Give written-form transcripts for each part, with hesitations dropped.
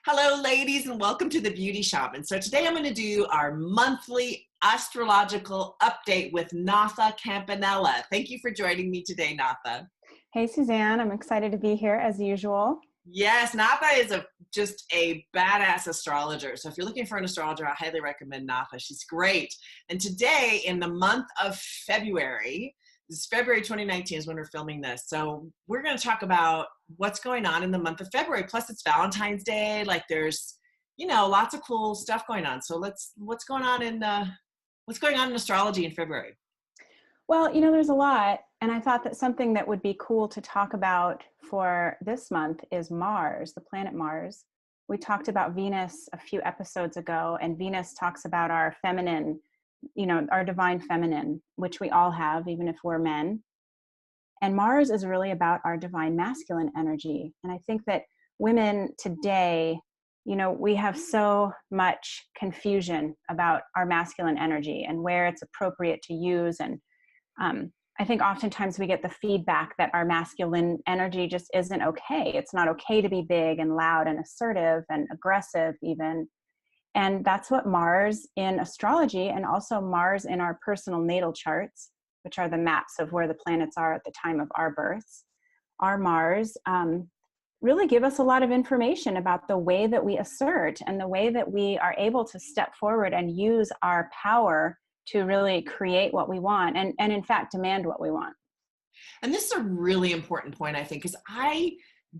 Hello, ladies, and welcome to the Beauty Shaman. So today I'm going to do our monthly astrological update with Natha Campanella. Thank you for joining me today, Natha. Hey, Suzanne. I'm excited to be here as usual. Yes, Natha is just a badass astrologer. So if you're looking for an astrologer, I highly recommend Natha. She's great. And today, in the month of February, this is February 2019 is when we're filming this. So we're going to talk about what's going on in the month of February. Plus it's Valentine's Day. Like there's, lots of cool stuff going on. So what's going on in astrology in February? Well, there's a lot. And I thought that something that would be cool to talk about for this month is Mars, the planet Mars. We talked about Venus a few episodes ago, and Venus talks about our feminine, our divine feminine, which we all have, even if we're men. And Mars is really about our divine masculine energy. And I think that women today, we have so much confusion about our masculine energy and where it's appropriate to use. And I think oftentimes we get the feedback that our masculine energy just isn't okay. It's not okay to be big and loud and assertive and aggressive even. And that's what Mars in astrology, and also Mars in our personal natal charts, which are the maps of where the planets are at the time of our births, our Mars really give us a lot of information about the way that we assert and the way that we are able to step forward and use our power to really create what we want and in fact demand what we want. And this is a really important point, I think, because I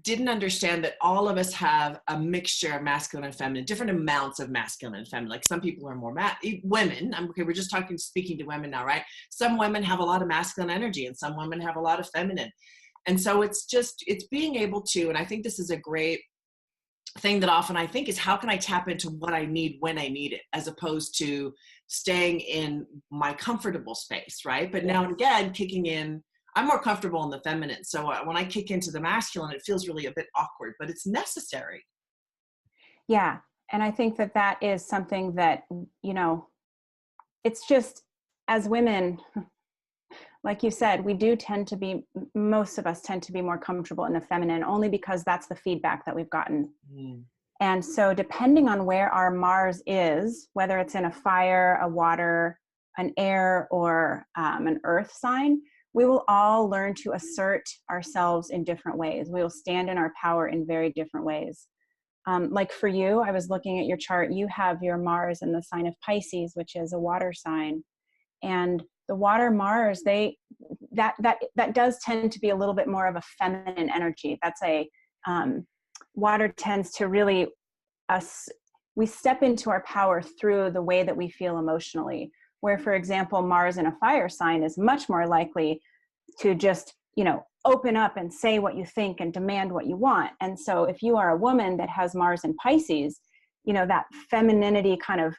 didn't understand that all of us have a mixture of masculine and feminine, different amounts of masculine and feminine. Like some people are more women. Okay, we're just speaking to women now, right? Some women have a lot of masculine energy and some women have a lot of feminine. And so it's being able to, and I think this is a great thing that often I think is, how can I tap into what I need when I need it, as opposed to staying in my comfortable space, right? But now and again, kicking in, I'm more comfortable in the feminine. So when I kick into the masculine, it feels really a bit awkward, but it's necessary. Yeah. And I think that that is something that, it's just, as women, like you said, most of us tend to be more comfortable in the feminine, only because that's the feedback that we've gotten. And so depending on where our Mars is, whether it's in a fire, a water, an air, or an earth sign, we will all learn to assert ourselves in different ways. We will stand in our power in very different ways. Like for you, I was looking at your chart. You have your Mars in the sign of Pisces, which is a water sign. And the water Mars, that does tend to be a little bit more of a feminine energy. That's water tends to really we step into our power through the way that we feel emotionally. Where, for example, Mars in a fire sign is much more likely to just, open up and say what you think and demand what you want. And so if you are a woman that has Mars in Pisces, that femininity kind of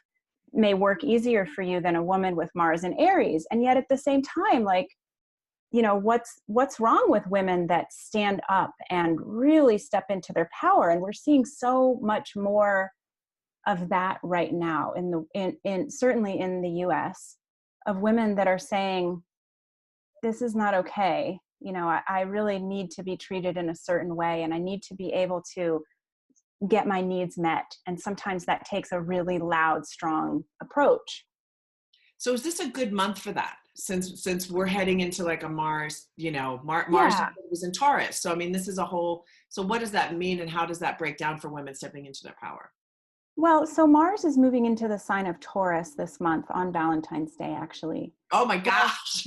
may work easier for you than a woman with Mars in Aries. And yet at the same time, what's wrong with women that stand up and really step into their power? And we're seeing so much more of that right now in certainly in the US, of women that are saying, this is not okay. I really need to be treated in a certain way, and I need to be able to get my needs met. And sometimes that takes a really loud, strong approach. So is this a good month for that? Since we're heading into like a Mars, Mars was in Taurus. So, I mean, this is so what does that mean, and how does that break down for women stepping into their power? Well, so Mars is moving into the sign of Taurus this month on Valentine's Day, actually. Oh my gosh.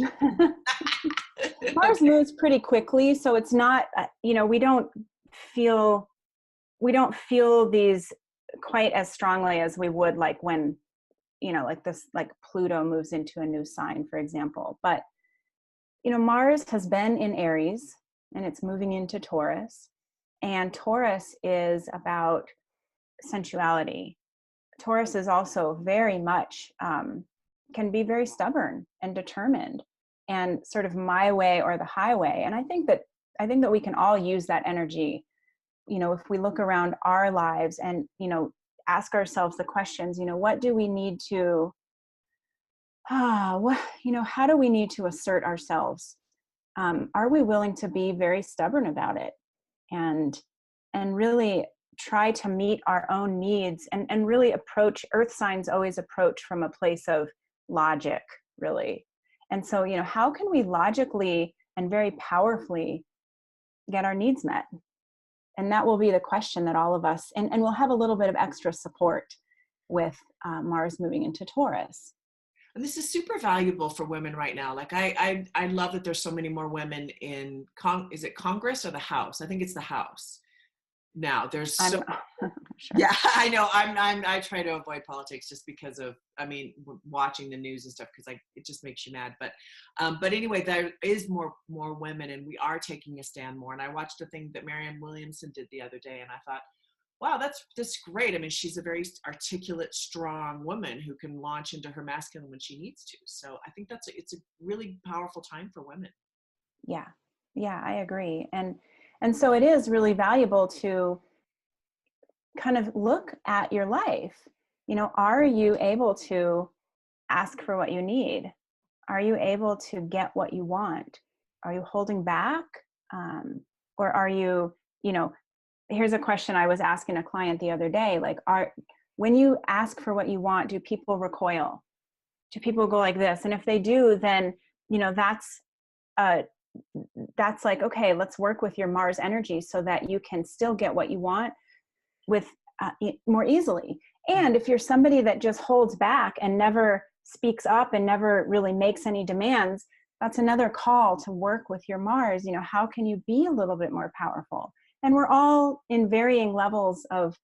Mars moves pretty quickly. So it's not, we don't feel these quite as strongly as we would like when, like Pluto moves into a new sign, for example. But, Mars has been in Aries and it's moving into Taurus. And Taurus is about sensuality. Taurus is also very much, can be very stubborn and determined and sort of my way or the highway. And I think that we can all use that energy, if we look around our lives and, ask ourselves the questions, what do we need to, how do we need to assert ourselves? Are we willing to be very stubborn about it? And really try to meet our own needs, and really approach, earth signs always approach from a place of logic, really. And so, how can we logically and very powerfully get our needs met? And that will be the question that all of us, and we'll have a little bit of extra support with Mars moving into Taurus. And this is super valuable for women right now. Like I love that there's so many more women in is it Congress or the House? I think it's the House. Now there's so sure. Yeah, I know. I try to avoid politics just because of, watching the news and stuff, because it just makes you mad. But anyway, there is more women, and we are taking a stand more. And I watched a thing that Marianne Williamson did the other day, and I thought, wow, that's great. I mean, she's a very articulate, strong woman who can launch into her masculine when she needs to. So I think it's a really powerful time for women. Yeah, I agree. And so it is really valuable to kind of look at your life. Are you able to ask for what you need? Are you able to get what you want? Are you holding back? Or are you, here's a question I was asking a client the other day, like, when you ask for what you want, do people recoil? Do people go like this? And if they do, then, that's like, okay, let's work with your Mars energy so that you can still get what you want with more easily. And if you're somebody that just holds back and never speaks up and never really makes any demands, that's another call to work with your Mars. How can you be a little bit more powerful? And we're all in varying levels of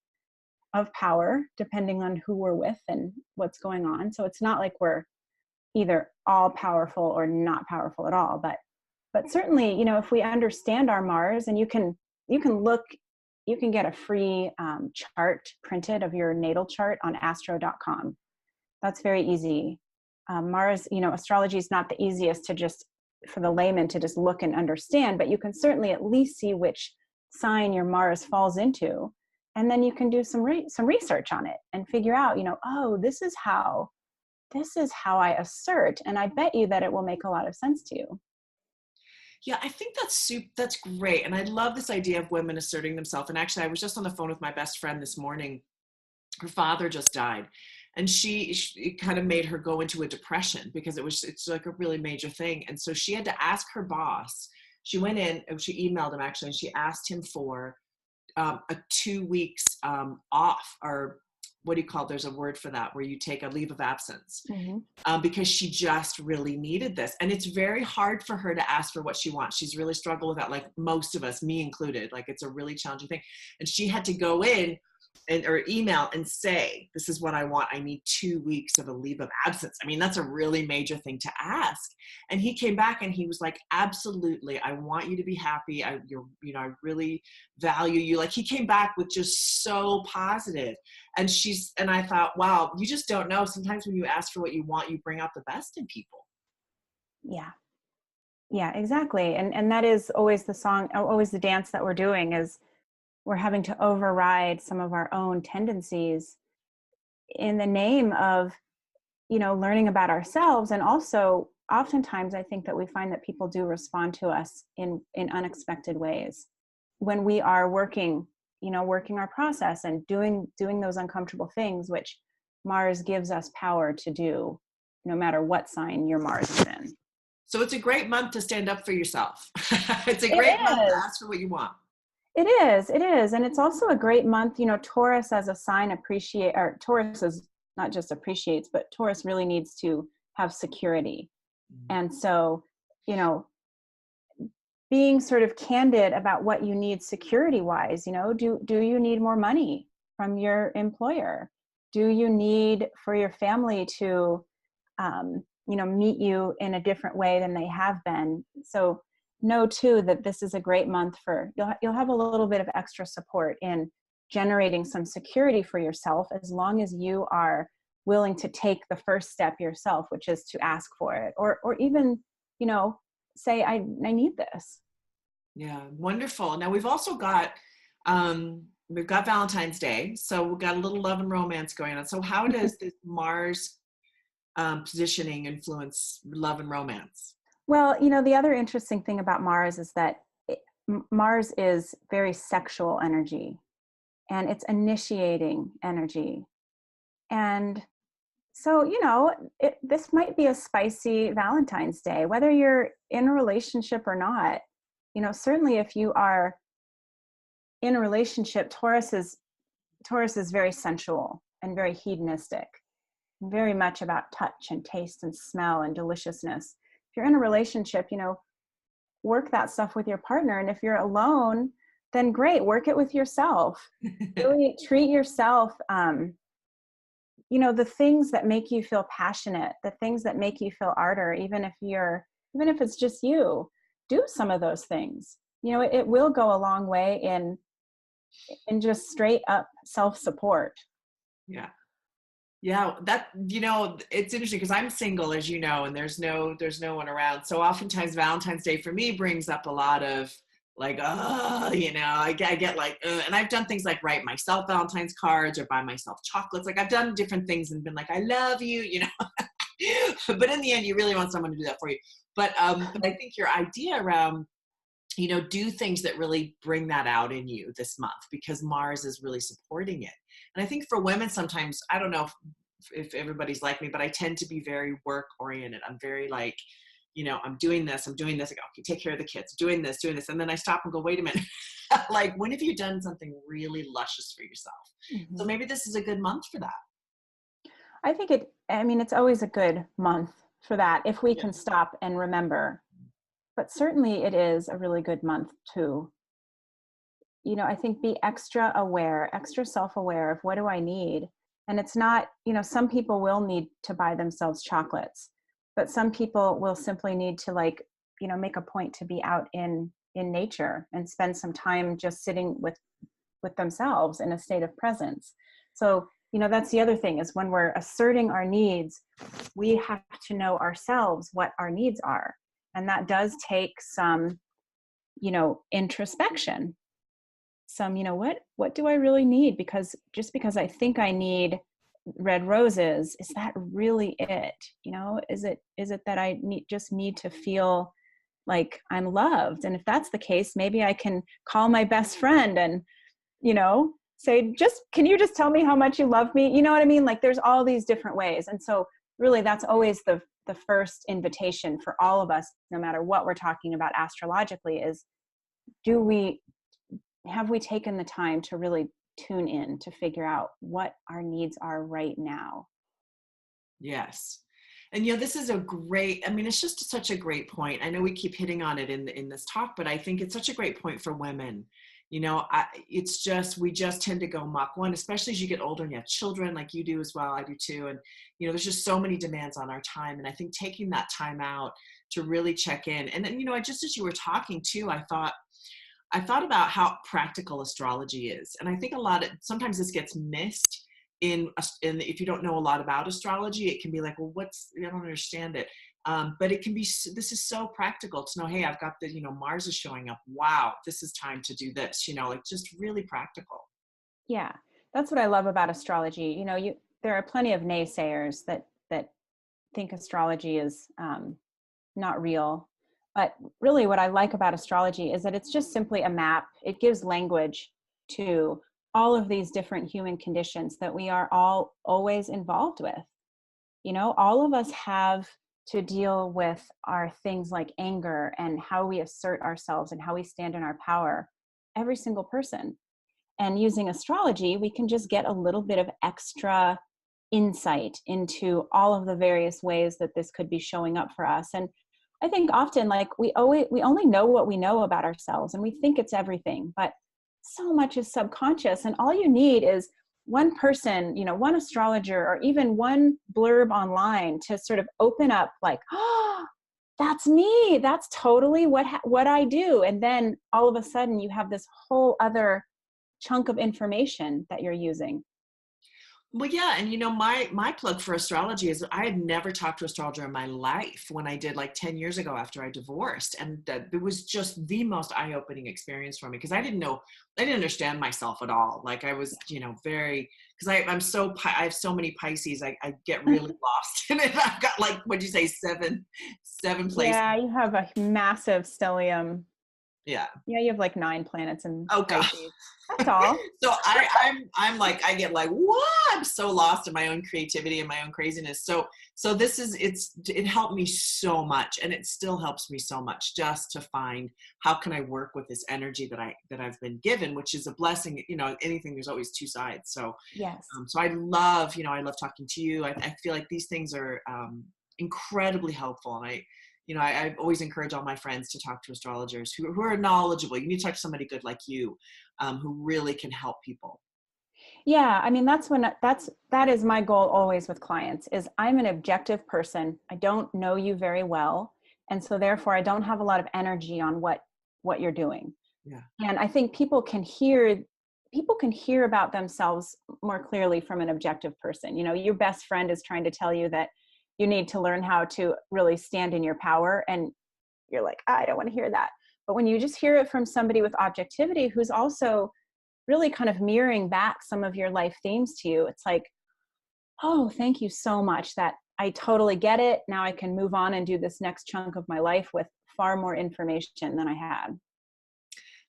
power, depending on who we're with and what's going on. So it's not like we're either all powerful or not powerful at all. But certainly, if we understand our Mars, and you can get a free chart printed of your natal chart on astro.com. That's very easy. Mars, astrology is not the easiest to just, for the layman to just look and understand, but you can certainly at least see which sign your Mars falls into. And then you can do some research on it and figure out, oh, this is how I assert. And I bet you that it will make a lot of sense to you. Yeah, I think that's great. And I love this idea of women asserting themselves. And actually, I was just on the phone with my best friend this morning. Her father just died. And it kind of made her go into a depression because it's like a really major thing. And so she had to ask her boss. She went in, she emailed him actually, and she asked him for a 2 weeks off, or what do you call it? There's a word for that, where you take a leave of absence, because she just really needed this. And it's very hard for her to ask for what she wants. She's really struggled with that, like most of us, me included. Like, it's a really challenging thing. And she had to go in or email and say, this is what I want. I need 2 weeks of a leave of absence. I mean, that's a really major thing to ask. And he came back and he was like, absolutely. I want you to be happy. I really value you. Like, he came back with just so positive. And I thought, wow, you just don't know. Sometimes when you ask for what you want, you bring out the best in people. Yeah, exactly. And that is always the dance that we're doing, is we're having to override some of our own tendencies in the name of, learning about ourselves. And also, oftentimes, I think that we find that people do respond to us in unexpected ways when we are working our process and doing those uncomfortable things, which Mars gives us power to do, no matter what sign your Mars is in. So it's a great month to stand up for yourself. It's a great month to ask for what you want. It is. And it's also a great month. Taurus as a sign Taurus is not just appreciates, but Taurus really needs to have security. And so, being sort of candid about what you need security wise, do you need more money from your employer? Do you need for your family to, meet you in a different way than they have been? So know too that this is a great month for, you'll have a little bit of extra support in generating some security for yourself, as long as you are willing to take the first step yourself, which is to ask for it, or even, say, I need this. Yeah, wonderful. Now we've also got Valentine's Day, so we've got a little love and romance going on. So how does this Mars positioning influence love and romance? Well, the other interesting thing about Mars is that Mars is very sexual energy. and it's initiating energy. And so, you know, this might be a spicy Valentine's Day, whether you're in a relationship or not. You know, certainly if you are in a relationship, Taurus is very sensual and very hedonistic, very much about touch and taste and smell and deliciousness. If you're in a relationship, you know, work that stuff with your partner. And if you're alone, then great, work it with yourself. Really treat yourself. You know, the things that make you feel passionate, the things that make you feel ardor, even if it's just you, do some of those things. You know, it will go a long way in just straight up self-support. Yeah. Yeah, that, you know, it's interesting because I'm single, as you know, and there's no one around. So oftentimes Valentine's Day for me brings up a lot of like, oh, you know, I get like, and I've done things like write myself Valentine's cards or buy myself chocolates. Like I've done different things and been like, I love you, you know. But in the end, you really want someone to do that for you. But I think your idea around, you know, do things that really bring that out in you this month, because Mars is really supporting it. And I think for women, sometimes, I don't know if everybody's like me, but I tend to be very work oriented. I'm very like, you know, I'm doing this. I go, okay, take care of the kids, doing this. And then I stop and go, wait a minute. Like, when have you done something really luscious for yourself? So Mm-hmm. maybe this is a good month for that. I mean, it's always a good month for that if we Yeah. can stop and remember. But certainly it is a really good month to, you know, I think be extra aware, extra self-aware of what do I need. And it's not, you know, some people will need to buy themselves chocolates, but some people will simply need to, like, you know, make a point to be out in nature and spend some time just sitting with themselves in a state of presence. So, you know, that's the other thing, is when we're asserting our needs, we have to know ourselves what our needs are. And that does take some, you know, introspection. Some, you know, what do I really need? Because just because I think I need red roses, is that really it? You know, is it that I need to feel like I'm loved? And if that's the case, maybe I can call my best friend and, you know, say, can you just tell me how much you love me? You know what I mean? Like, there's all these different ways. And so really that's always the first invitation for all of us, no matter what we're talking about astrologically, is have we taken the time to really tune in to figure out what our needs are right now? Yes. And you know, this is a great, I mean, it's just such a great point. I know we keep hitting on it in this talk, but I think it's such a great point for women. You know, it's just, we just tend to go Mach 1, especially as you get older and you have children, like you do as well. I do too. And, you know, there's just so many demands on our time. And I think taking that time out to really check in. And then, you know, just as you were talking too, I thought about how practical astrology is. And I think sometimes this gets missed in if you don't know a lot about astrology. It can be like, well, I don't understand it. But it can be, this is so practical to know, hey, I've got you know, Mars is showing up. Wow, this is time to do this, you know, like just really practical. Yeah, that's what I love about astrology. You know, there are plenty of naysayers that think astrology is not real. But really what I like about astrology is that it's just simply a map. It gives language to all of these different human conditions that we are all always involved with. You know, all of us have to deal with our things like anger and how we assert ourselves and how we stand in our power, every single person. And using astrology, we can just get a little bit of extra insight into all of the various ways that this could be showing up for us. And I think often, like, we only know what we know about ourselves, and we think it's everything, but so much is subconscious. And all you need is one person, you know, one astrologer, or even one blurb online to sort of open up, like, oh, that's me. That's totally what I do. And then all of a sudden you have this whole other chunk of information that you're using. Well, yeah, and you know, my plug for astrology is I had never talked to an astrologer in my life when I did, like 10 years ago after I divorced, and it was just the most eye-opening experience for me, because I didn't understand myself at all. Like I was, you know, because I have so many Pisces, I get really lost in it. I've got, like, what'd you say, seven places. Yeah, you have a massive stellium. Yeah. Yeah, you have like 9 planets in Oh God. Pisces. That's all. So I'm like, I get like, what? I'm so lost in my own creativity and my own craziness. So this is, it helped me so much, and it still helps me so much, just to find how can I work with this energy that I've been given, which is a blessing. You know, anything, there's always two sides. So, Yes. so I love talking to you. I feel like these things are incredibly helpful. And I always encourage all my friends to talk to astrologers who are knowledgeable. You need to talk to somebody good like you, who really can help people. Yeah, I mean that is my goal always with clients is I'm an objective person. I don't know you very well, and so therefore I don't have a lot of energy on what you're doing. Yeah. And I think people can hear about themselves more clearly from an objective person. You know, your best friend is trying to tell you that you need to learn how to really stand in your power, and you're like, I don't want to hear that. But when you just hear it from somebody with objectivity who's also really kind of mirroring back some of your life themes to you, it's like, oh, thank you so much, that I totally get it. Now I can move on and do this next chunk of my life with far more information than I had.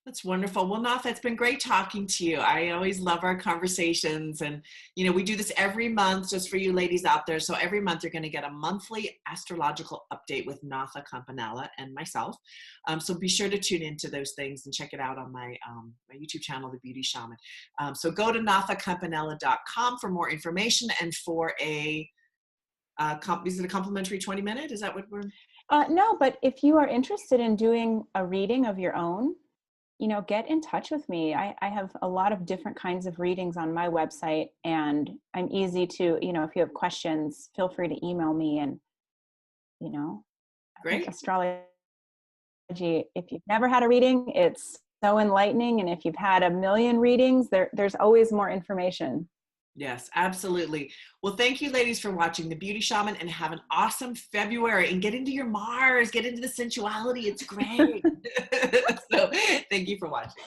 That's wonderful. Well, Nath, it's been great talking to you. I always love our conversations. And, we do this every month just for you ladies out there. So every month you're going to get a monthly astrological update with Natha Campanella and myself. So be sure to tune into those things and check it out on my YouTube channel, The Beauty Shaman. So go to nathacampanella.com for more information and for is it a complimentary 20-minute? Is that what we're... No, but if you are interested in doing a reading of your own, get in touch with me. I have a lot of different kinds of readings on my website, and I'm easy to, if you have questions, feel free to email me. And, I think Great. astrology, if you've never had a reading, it's so enlightening. And if you've had a million readings, there's always more information. Yes, absolutely. Well, thank you ladies for watching The Beauty Shaman, and have an awesome February, and get into your Mars, get into the sensuality. It's great. So thank you for watching.